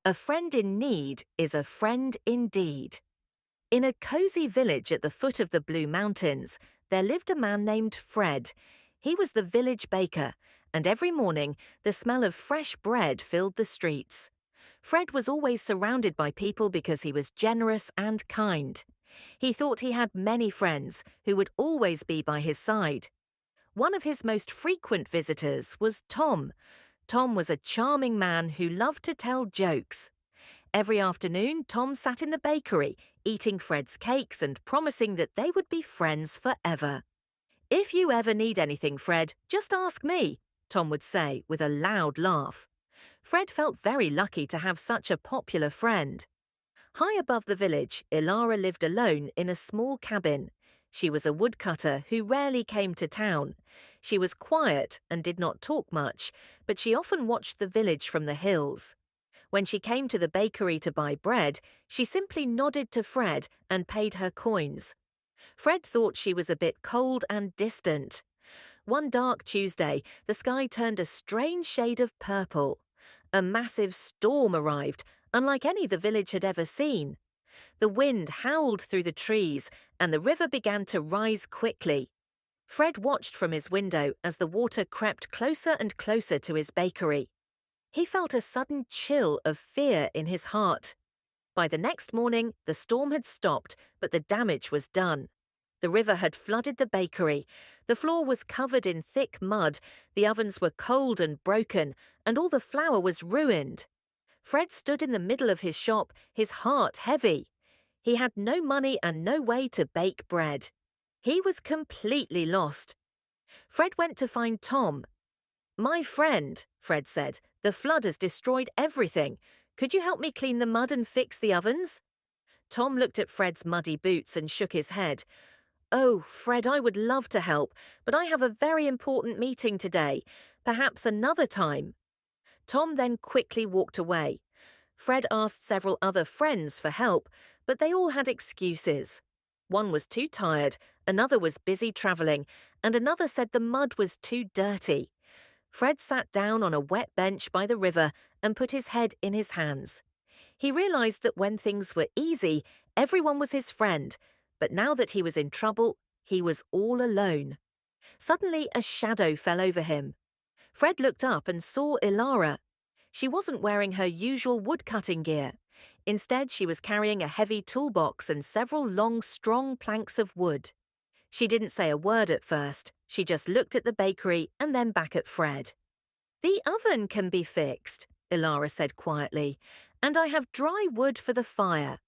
A friend in need is a friend indeed. In a cozy village at the foot of the Blue Mountains, there lived a man named Fred. He was the village baker, and every morning the smell of fresh bread filled the streets. Fred was always surrounded by people because he was generous and kind. He thought he had many friends who would always be by his side. One of his most frequent visitors was Tom. Tom was a charming man who loved to tell jokes. Every afternoon, Tom sat in the bakery, eating Fred's cakes and promising that they would be friends forever. "If you ever need anything, Fred, just ask me," Tom would say with a loud laugh. Fred felt very lucky to have such a popular friend. High above the village, Ilara lived alone in a small cabin. She was a woodcutter who rarely came to town. She was quiet and did not talk much, but she often watched the village from the hills. When she came to the bakery to buy bread, she simply nodded to Fred and paid her coins. Fred thought she was a bit cold and distant. One dark Tuesday, the sky turned a strange shade of purple. A massive storm arrived, unlike any the village had ever seen. The wind howled through the trees, and the river began to rise quickly. Fred watched from his window as the water crept closer and closer to his bakery. He felt a sudden chill of fear in his heart. By the next morning, the storm had stopped, but the damage was done. The river had flooded the bakery. The floor was covered in thick mud, the ovens were cold and broken, and all the flour was ruined. Fred stood in the middle of his shop, his heart heavy. He had no money and no way to bake bread. He was completely lost. Fred went to find Tom. "My friend," Fred said, "the flood has destroyed everything. Could you help me clean the mud and fix the ovens?" Tom looked at Fred's muddy boots and shook his head. "Oh, Fred, I would love to help, but I have a very important meeting today. Perhaps another time." Tom then quickly walked away. Fred asked several other friends for help, but they all had excuses. One was too tired, another was busy travelling, and another said the mud was too dirty. Fred sat down on a wet bench by the river and put his head in his hands. He realized that when things were easy, everyone was his friend, but now that he was in trouble, he was all alone. Suddenly, a shadow fell over him. Fred looked up and saw Ilara. She wasn't wearing her usual woodcutting gear. Instead, she was carrying a heavy toolbox and several long, strong planks of wood. She didn't say a word at first. She just looked at the bakery and then back at Fred. "The oven can be fixed," Ilara said quietly, "and I have dry wood for the fire."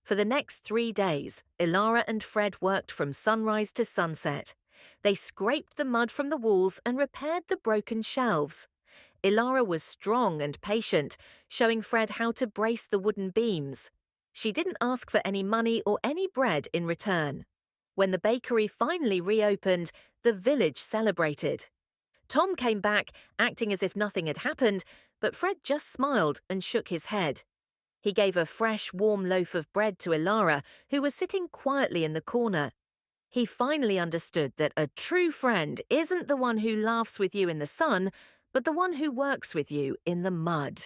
For the next 3 days, Ilara and Fred worked from sunrise to sunset. They scraped the mud from the walls and repaired the broken shelves. Ilara was strong and patient, showing Fred how to brace the wooden beams. She didn't ask for any money or any bread in return. When the bakery finally reopened, the village celebrated. Tom came back, acting as if nothing had happened, but Fred just smiled and shook his head. He gave a fresh, warm loaf of bread to Ilara, who was sitting quietly in the corner. He finally understood that a true friend isn't the one who laughs with you in the sun, but the one who works with you in the mud.